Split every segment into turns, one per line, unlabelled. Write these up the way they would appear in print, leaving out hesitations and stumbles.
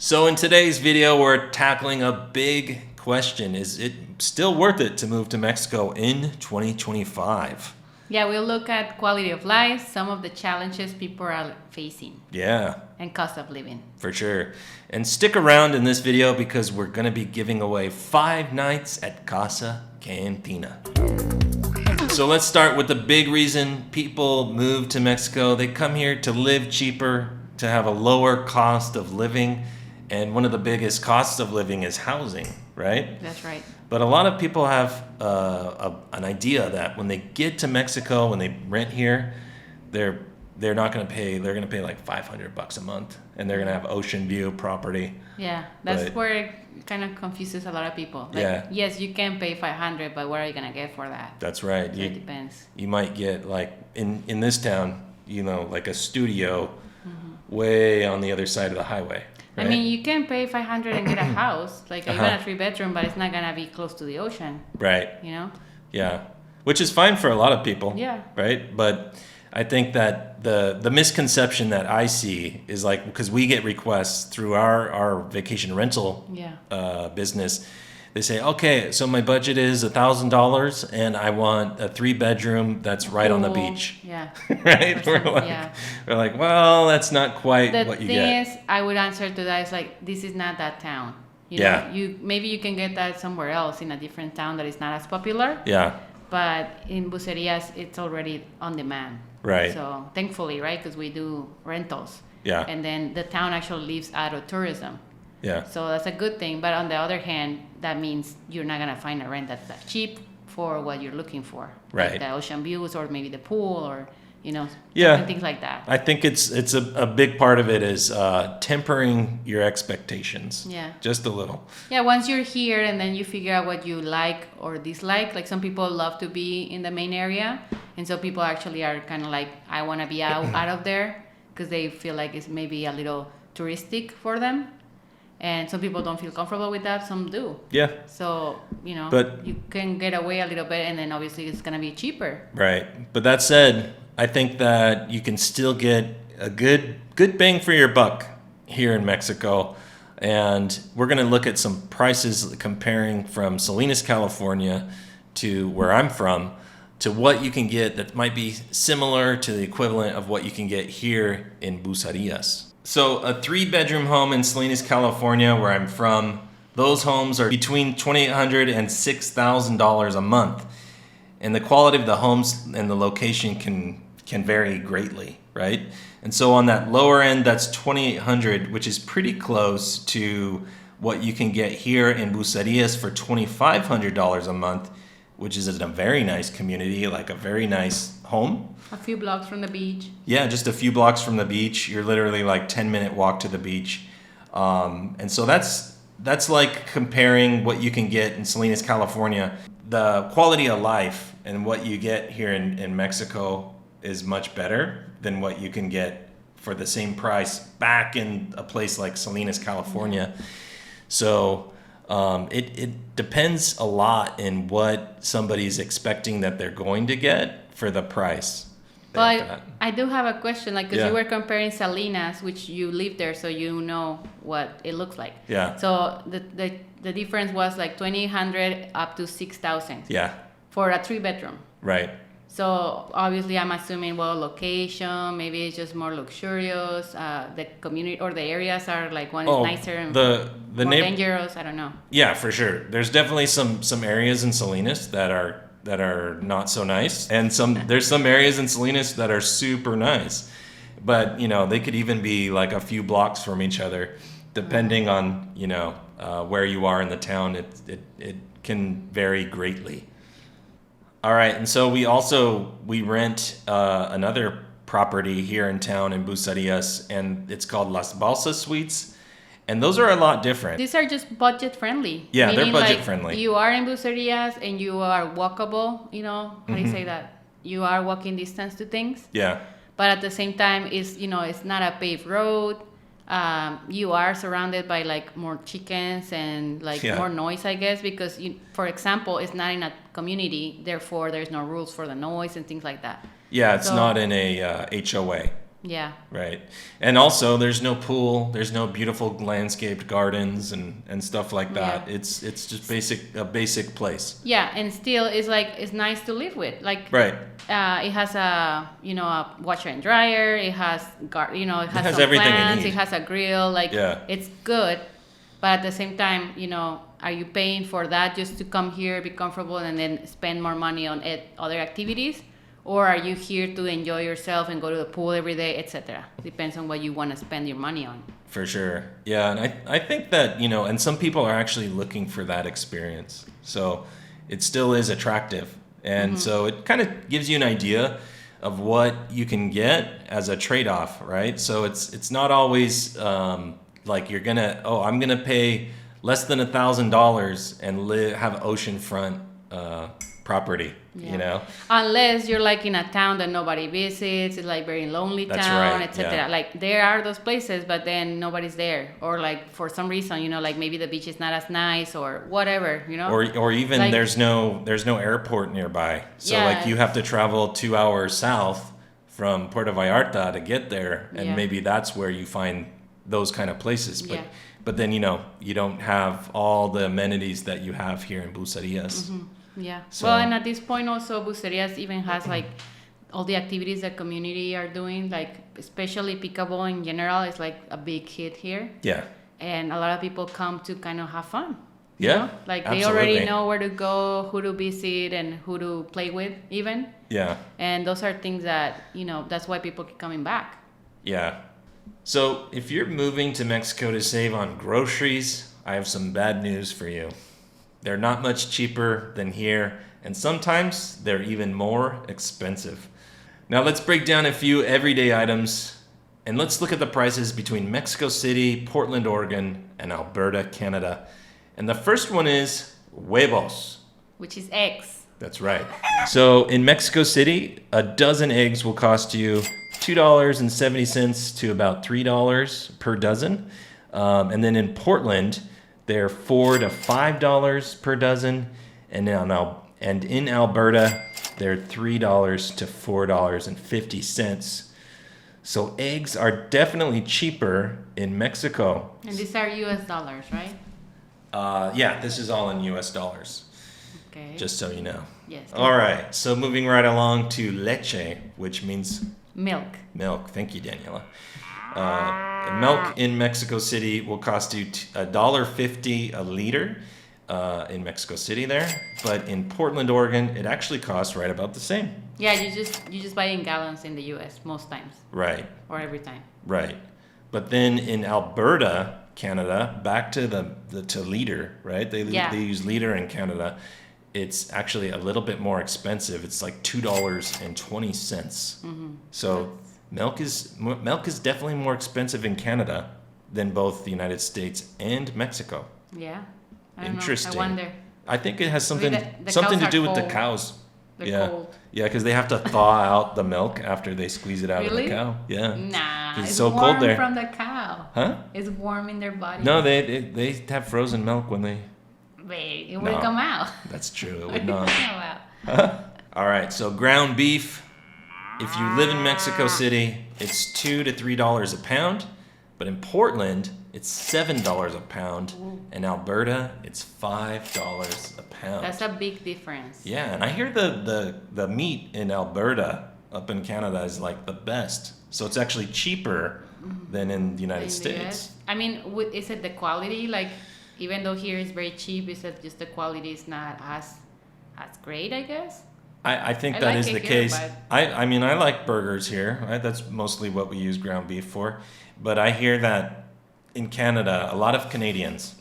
So in today's video, we're tackling a big question. Is it still worth it to move to Mexico in 2025?
Yeah, we'll look at quality of life, some of the challenges people are facing.
Yeah.
And cost of living.
For sure. And stick around in this video because we're going to be giving away 5 nights at Casa Cantina. So let's start with the big reason people move to Mexico. They come here to live cheaper, to have a lower cost of living. And one of the biggest costs of living is housing, right?
That's right.
But a lot of people have an idea that when they get to Mexico, when they rent here, they're not going to pay. They're going to pay like $500 a month, and they're going to have ocean view property.
Yeah, that's where it kind of confuses a lot of people. Like,
yeah.
Yes, you can pay $500, but what are you going to get for that?
That's right.
It depends.
You might get like in this town, like a studio way on the other side of the highway. Right?
I mean, you can pay $500 and get a house, like even a 3-bedroom, but it's not gonna be close to the ocean.
Right.
You know.
Yeah, which is fine for a lot of people.
Yeah.
Right, but I think that the misconception that I see is like, because we get requests through our vacation rental business. They say, okay, so my budget is $1,000 and I want a 3-bedroom that's right on the beach.
Yeah.
Right? We're like, well, that's not quite what you get.
The thing is, I would answer to that is like, this is not that town. You know, maybe you can get that somewhere else in a different town that is not as popular.
Yeah.
But in Bucerias, it's already on demand.
Right.
So thankfully, right, because we do rentals.
Yeah.
And then the town actually lives out of tourism.
Yeah.
So that's a good thing. But on the other hand, that means you're not going to find a rent that's that cheap for what you're looking for.
Right.
Like the ocean views or maybe the pool or, things like that.
I think it's a big part of it is tempering your expectations.
Yeah.
Just a little.
Yeah, once you're here and then you figure out what you like or dislike. Like some people love to be in the main area. And so people actually are kind of like, I want to be out of there because they feel like it's maybe a little touristic for them. And some people don't feel comfortable with that. Some do.
Yeah.
So,
but
you can get away a little bit and then obviously it's going to be cheaper.
Right. But that said, I think that you can still get a good bang for your buck here in Mexico. And we're going to look at some prices comparing from Salinas, California to where I'm from to what you can get that might be similar to the equivalent of what you can get here in Bucerias. So a 3-bedroom home in Salinas, California, where I'm from, those homes are between $2,800 and $6,000 a month. And the quality of the homes and the location can vary greatly, right? And so on that lower end, that's $2,800, which is pretty close to what you can get here in Bucerias for $2,500 a month, which is in a very nice community, like a very nice home.
A few blocks from the beach.
Yeah, just a few blocks from the beach. You're literally like 10-minute walk to the beach. And so that's like comparing what you can get in Salinas, California. The quality of life and what you get here in Mexico is much better than what you can get for the same price back in a place like Salinas, California. So it depends a lot in what somebody's expecting that they're going to get for the price.
But I do have a question, like, because you were comparing Salinas, which you live there, so you know what it looks like.
Yeah.
So the difference was like $2,800 up to $6,000.
Yeah.
For a 3-bedroom.
Right.
So obviously, I'm assuming location, maybe it's just more luxurious. The community or the areas are like one is nicer and
the
more dangerous. I don't know.
Yeah, for sure. There's definitely some areas in Salinas that are not so nice, and there's some areas in Salinas that are super nice, but they could even be like a few blocks from each other, depending on where you are in the town. It can vary greatly. All right, and so we rent another property here in town in Bucerias, and it's called Las Balsas Suites. And those are a lot different.
These are just budget friendly.
Yeah,
meaning
they're budget friendly.
You are in Bucerias and you are walkable, how do you say that? You are walking distance to things.
Yeah.
But at the same time, it's not a paved road. You are surrounded by like more chickens and more noise, I guess, because for example, it's not in a community, therefore there's no rules for the noise and things like that.
Yeah, it's not in a HOA.
Yeah.
Right. And also there's no pool, there's no beautiful landscaped gardens and stuff like that.
Yeah.
It's just a basic place.
Yeah, and still it's like it's nice to live with. Like
Right.
it has a a washer and dryer. It has it has some
everything you
plants.
need.
It has a grill. Like
Yeah.
it's good, but at the same time, are you paying for that just to come here, be comfortable, and then spend more money on other activities? Or are you here to enjoy yourself and go to the pool every day, etc.? Depends on what you want to spend your money on.
For sure. Yeah, and I think that, and some people are actually looking for that experience. So it still is attractive. And so it kind of gives you an idea of what you can get as a trade-off, right? So it's not always like I'm going to pay less than $1,000 and have oceanfront property,
Unless you're like in a town that nobody visits, it's like very lonely
That's
town,
right,
etc.
yeah.
Like there are those places, but then nobody's there, or like for some reason, like maybe the beach is not as nice or whatever,
Or even
Like-
there's no airport nearby. So
Yeah.
like you have to travel 2 hours south from Puerto Vallarta to get there, and
Yeah.
maybe that's where you find those kind of places.
Yeah.
But then you don't have all the amenities that you have here in Bucerias.
Yeah.
So-
Well, and at this point also, Bucerias even has like all the activities that community are doing, like especially pickleball in general is like a big hit here.
Yeah.
And a lot of people come to kind of have fun. you
Yeah,
know? Like they already
absolutely.
know where to go, who to visit, and who to play with even.
Yeah.
And those are things that, that's why people keep coming back.
Yeah. So if you're moving to Mexico to save on groceries, I have some bad news for you. They're not much cheaper than here, and sometimes they're even more expensive. Now let's break down a few everyday items, and let's look at the prices between Mexico City, Portland, Oregon, and Alberta, Canada. And the first one is huevos.
Which is eggs.
That's right. So in Mexico City, a dozen eggs will cost you $2.70 to about $3 per dozen. And then in Portland, they're $4 to $5 per dozen. And in Alberta, they're $3 to $4.50. So eggs are definitely cheaper in Mexico.
And these are US dollars, right?
Yeah, this is all in US dollars.
Okay.
Just so you know.
Yes.
All right, so moving right along to leche, which means
Milk.
milk. Thank you, Daniela. Milk in Mexico City will cost you $1.50 a liter in Mexico City there, but in Portland, Oregon, it actually costs right about the same.
Yeah, you just buy in gallons in the US most times.
Right,
Or every time.
right. But then in Alberta, Canada, back to to liter, right? They use liter in Canada. It's actually a little bit more expensive. It's like $2.20. So milk is definitely more expensive in Canada than both the United States and Mexico.
Yeah. I don't
Interesting.
know. I wonder.
I think it has
Maybe
something
the
something to
cows
do
are
with the
cold.
cows.
They're
yeah,
cold.
yeah, because they have to thaw out the milk after they squeeze it out of
Really?
the cow. Yeah,
Nah,
'Cause it's
it's
so
warm
cold there.
from the cow.
huh?
It's warm in their body.
No, they have frozen milk when they.
Wait, it will
No.
come out.
That's true. It
It
would
will
not.
come out.
All right, so ground beef. If you live in Mexico City, it's $2 to $3 a pound, but in Portland, it's $7 a pound. In Alberta, it's $5 a pound.
That's a big difference.
Yeah, and I hear the meat in Alberta up in Canada is like the best. So it's actually cheaper than in the United
In the
States.
US. I mean, is it the quality? Like, even though here is very cheap, is it just the quality is not as great, I guess?
I think
I
that
like
is
it
the
here,
case.
but-
I mean, I like burgers here. Right? That's mostly what we use ground beef for. But I hear that in Canada, a lot of Canadians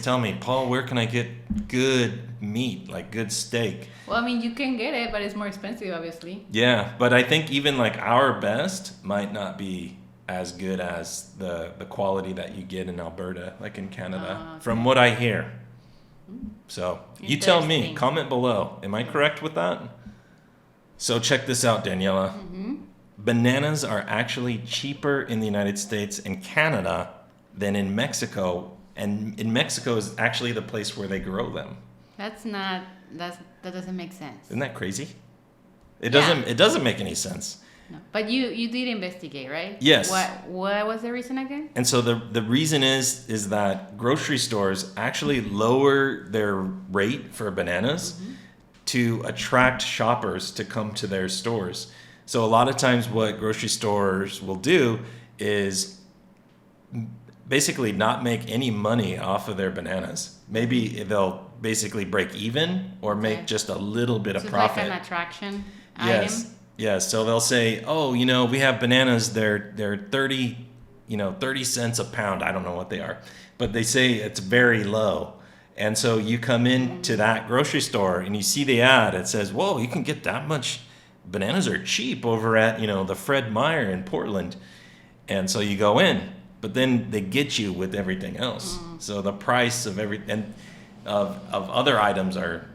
tell me, Paul, where can I get good meat, like good steak?
Well, I mean, you can get it, but it's more expensive, obviously.
Yeah, but I think even like our best might not be as good as the quality that you get in Alberta, like in Canada,
Okay.
from what I hear. So you tell me,
Interesting.
comment below. Am I correct with that? So check this out, Daniela. Bananas are actually cheaper in the United States and Canada than in Mexico. And in Mexico is actually the place where they grow them.
That doesn't make sense.
Isn't that crazy? It
Yeah.
doesn't make any sense.
No. But you did investigate, right?
Yes.
What was the reason again?
And so the reason is that grocery stores actually lower their rate for bananas to attract shoppers to come to their stores. So a lot of times what grocery stores will do is basically not make any money off of their bananas. Maybe they'll basically break even or make just a little bit of profit.
It's like an attraction
Yes.
item.
Yes. So they'll say, "Oh, we have bananas. They're 30, 30 cents a pound. I don't know what they are, but they say it's very low." And so you come into that grocery store and you see the ad. It says, "Whoa, you can get that much. Bananas are cheap over at the Fred Meyer in Portland." And so you go in, but then they get you with everything else. So the price of of other items are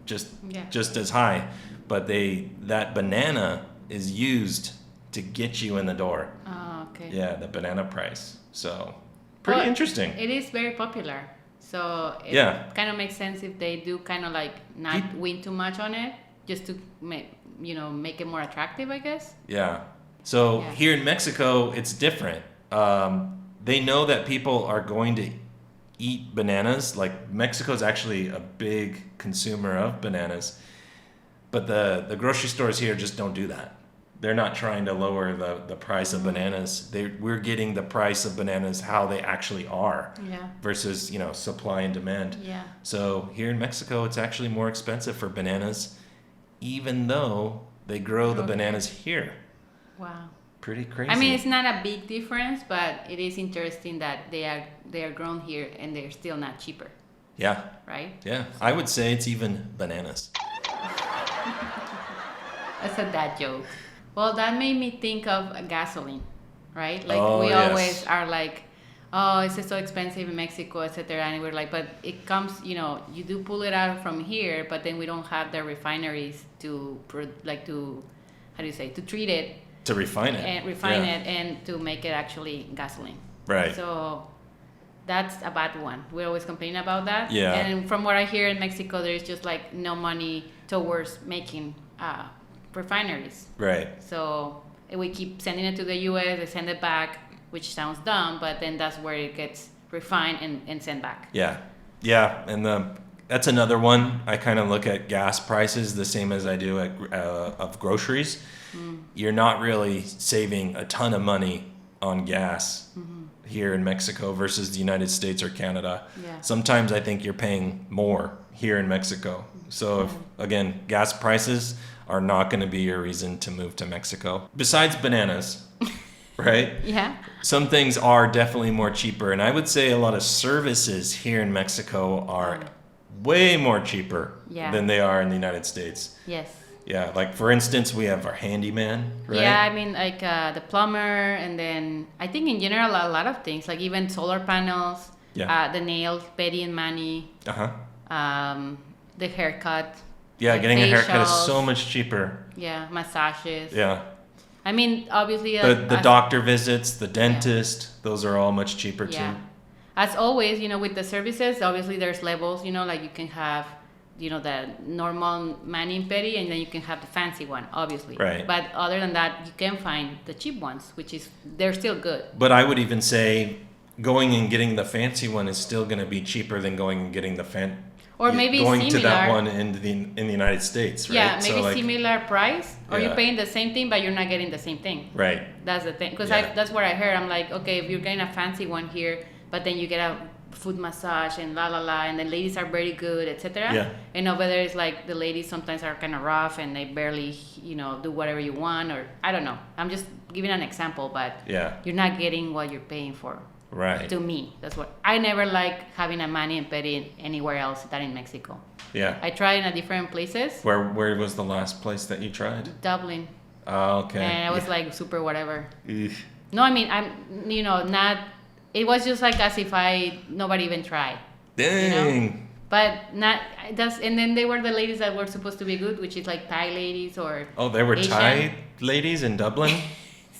just as high. But that banana is used to get you in the door.
Oh, okay.
Yeah, the banana price. So pretty interesting.
It is very popular. So it kind of makes sense if they do kind of like not win too much on it, just to make it more attractive, I guess.
Yeah. So here in Mexico, it's different. They know that people are going to eat bananas. Like Mexico's actually a big consumer of bananas. But the grocery stores here just don't do that. They're not trying to lower the price of bananas. We're getting the price of bananas how they actually are versus, supply and demand.
Yeah.
So here in Mexico, it's actually more expensive for bananas, even though they grow the bananas here.
Wow.
Pretty crazy.
I mean, it's not a big difference, but it is interesting that they are grown here and they're still not cheaper.
Yeah.
Right?
Yeah. I would say it's even bananas.
That's a dad joke. Well, that made me think of gasoline, right? Like
Oh,
we
yes.
always are like, oh, it's so expensive in Mexico, etc. And we're like, but it comes, you do pull it out from here, but then we don't have the refineries to treat it.
To refine it.
And refine it and to make it actually gasoline.
Right.
So that's a bad one. We always complain about that.
Yeah.
And from what I hear in Mexico, there's just like no money towards making refineries.
Right.
So we keep sending it to the U.S. They send it back, which sounds dumb, but then that's where it gets refined and sent back.
Yeah. Yeah. And that's another one. I kind of look at gas prices the same as I do of groceries. You're not really saving a ton of money on gas here in Mexico versus the United States or Canada.
Yeah.
Sometimes I think you're paying more here in Mexico. So again, gas prices are not going to be your reason to move to Mexico. Besides bananas, right?
Yeah.
Some things are definitely more cheaper. And I would say a lot of services here in Mexico are way more cheaper than they are in the United States.
Yes.
Yeah, like for instance, we have our handyman, right?
Yeah, I mean, like the plumber, and then I think in general a lot of things, like even solar panels, the nails, Betty and Manny, the haircut.
Yeah, getting a haircut is
facials.
so much cheaper.
Yeah, massages.
Yeah.
I mean, obviously...
The doctor visits, the dentist, those are all much cheaper too.
As always, with the services, obviously there's levels, like you can have, the normal mani and pedi, and then you can have the fancy one, obviously.
Right.
But other than that, you can find the cheap ones, they're still good.
But I would even say going and getting the fancy one is still going to be cheaper than going and getting
or maybe
going
similar.
to that one in the United States, right?
Yeah, maybe similar price, or you're
Yeah.
paying the same thing, but you're not getting the same thing.
Right.
That's the thing, because
Yeah.
that's what I heard. I'm like, okay, if you're getting a fancy one here, but then you get a foot massage and la la la, and the ladies are very good, etc.
Yeah.
And over there, it's like the ladies sometimes are kind of rough and they barely, do whatever you want, or I don't know. I'm just giving an example, but you're not getting what you're paying for.
Right.
To me, that's what I never like having a mani and pedi anywhere else than in Mexico.
Yeah.
I tried in different places.
Where was the last place that you tried?
Dublin.
Oh, okay.
And I was like super whatever.
Eesh.
No, I mean I'm not. It was just like as if nobody even tried.
Dang.
But not and then they were the ladies that were supposed to be good, which is like Thai ladies or.
Oh, they were
Asian.
Thai ladies in Dublin?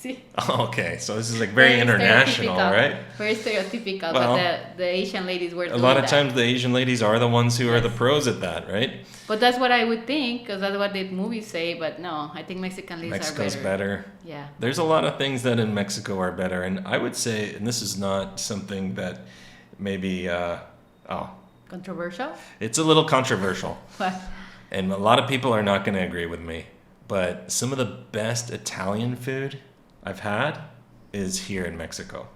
See?
Okay, so this is like very international,
stereotypical,
right?
Very stereotypical,
Well,
but the Asian ladies were
A
doing
lot of
that.
times the Asian ladies are the ones who are the
Yes.
pros at that, right?
But that's what I would think, because that's what the movies say. But no, I think Mexican ladies
Mexico's
are
better.
Yeah.
There's a lot of things that in Mexico are better, and I would say, and this is not something that maybe,
Controversial?
it's a little controversial,
What?
and a lot of people are not going to agree with me, but some of the best Italian food I've had is here in Mexico.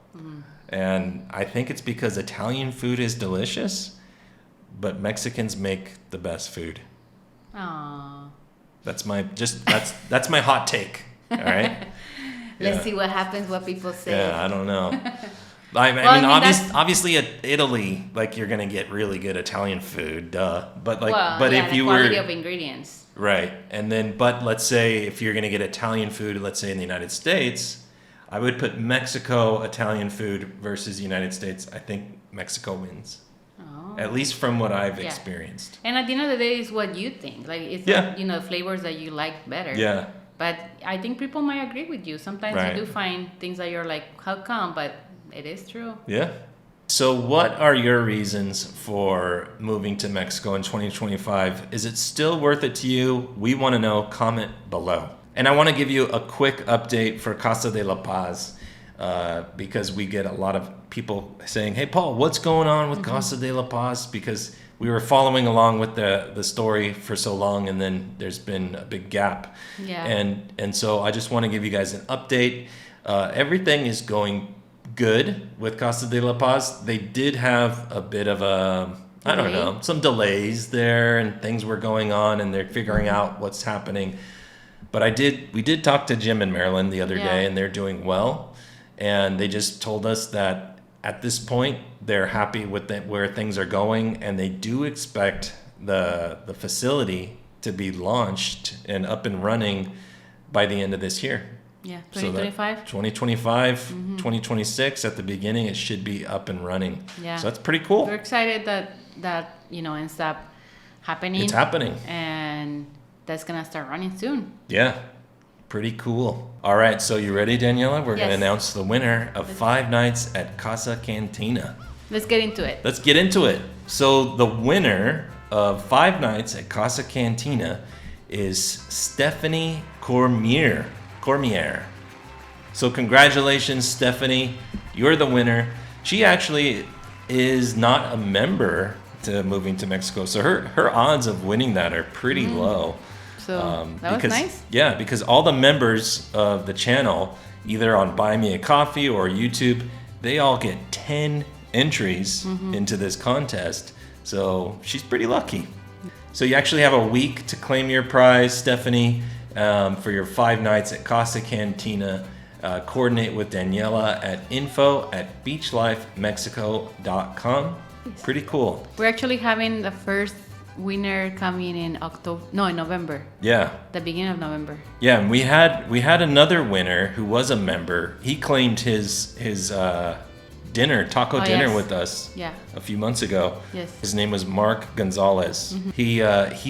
And I think it's because Italian food is delicious, but Mexicans make the best food.
Aww.
That's my hot take. All right.
Let's see what happens, what people say.
Yeah, I don't know. I mean,
that's-
obviously at Italy, like you're gonna get really good Italian food, duh. But like,
Well,
but
yeah,
if
the
you
quality
were
of ingredients.
right, and then but let's say if you're gonna get Italian food, let's say in the United States, I would put Mexico Italian food versus the United States. I think Mexico wins,
Oh.
at least from what I've
Yeah.
experienced.
And at the end of the day, it's what you think. Like it's
Yeah.
flavors that you like better.
Yeah.
But I think people might agree with you. Sometimes
Right.
you do find things that you're like, how come? But it is true.
Yeah. So, what are your reasons for moving to Mexico in 2025? Is it still worth it to you? We want to know. Comment below. And I want to give you a quick update for Casa de la Paz because we get a lot of people saying, "Hey, Paul, what's going on with Casa de la Paz?" Because we were following along with the story for so long, and then there's been a big gap.
Yeah.
And so I just want to give you guys an update. Everything is going good with Casa de la Paz. They did have a bit of I don't know, some delays there, and things were going on, and they're figuring out what's happening. But we did talk to Jim and Marilyn the other day, and they're doing well. And they just told us that at this point, they're happy with where things are going, and they do expect the facility to be launched and up and running by the end of this year.
Yeah,
So that
2025.
2025, 2026 at the beginning, it should be up and running.
Yeah.
So that's pretty cool.
We're excited that ends up happening.
It's happening.
And that's going to start running soon.
Yeah. Pretty cool. All right. So you ready, Daniela? We're going to
Yes.
announce the winner of 5 nights at Casa Cantina.
Let's get into it.
Let's get into it. So the winner of 5 nights at Casa Cantina is Stephanie Cormier. So congratulations, Stephanie. You're the winner. She actually is not a member to moving to Mexico. So her odds of winning that are pretty low.
So that was nice.
Yeah, because all the members of the channel, either on Buy Me a Coffee or YouTube, they all get 10 entries into this contest. So she's pretty lucky. So you actually have a week to claim your prize, Stephanie, for your 5 nights at Casa Cantina. Coordinate with Daniela at info@beachlifemexico.com. Pretty cool.
We're actually having the first winner coming in November.
Yeah.
The beginning of November.
Yeah, and we had another winner who was a member. He claimed his taco dinner
yes.
with us
Yeah.
a few months ago.
Yes.
His name was Mark Gonzalez. He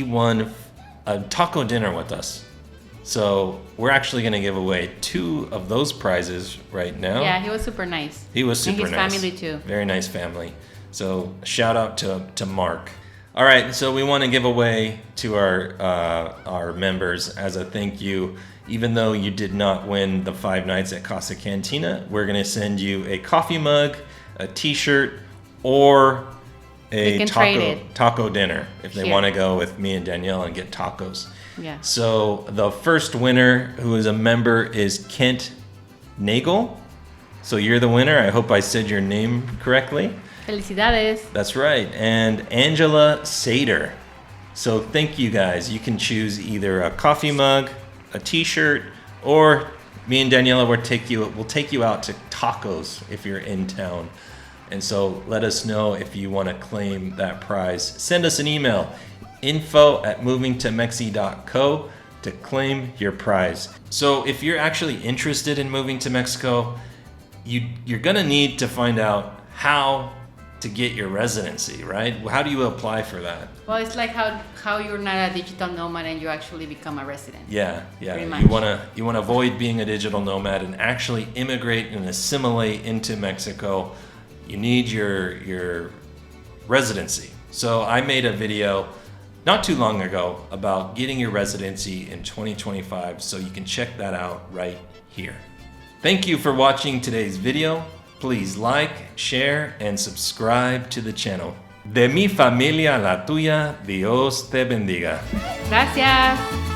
won a taco dinner with us. So we're actually going to give away 2 of those prizes right now.
Yeah, he was super nice.
He was super
nice. And his family too.
Very nice family. So shout out to Mark. All right, so we want to give away to our members as a thank you. Even though you did not win the 5 nights at Casa Cantina, we're going to send you a coffee mug, a T-shirt, or a taco dinner if they want to go with me and Danielle and get tacos.
Yeah.
So the first winner who is a member is Kent Nagel. So you're the winner. I hope I said your name correctly.
Felicidades.
That's right. And Angela Sater. So thank you guys. You can choose either a coffee mug, a T-shirt, or me and Daniela will take you out to tacos if you're in town. And so let us know if you want to claim that prize. Send us an email, info@movingtomexi.co, to claim your prize. So if you're actually interested in moving to Mexico, you're going to need to find out how to get your residency, right? How do you apply for that?
Well, it's like how you're not a digital nomad and you actually become a resident.
Yeah.
Pretty
You
much.
wanna avoid being a digital nomad and actually immigrate and assimilate into Mexico. You need your residency. So I made a video not too long ago about getting your residency in 2025, so you can check that out right here. Thank you for watching today's video. Please like, share, and subscribe to the channel. De mi familia a la tuya, Dios te bendiga.
Gracias.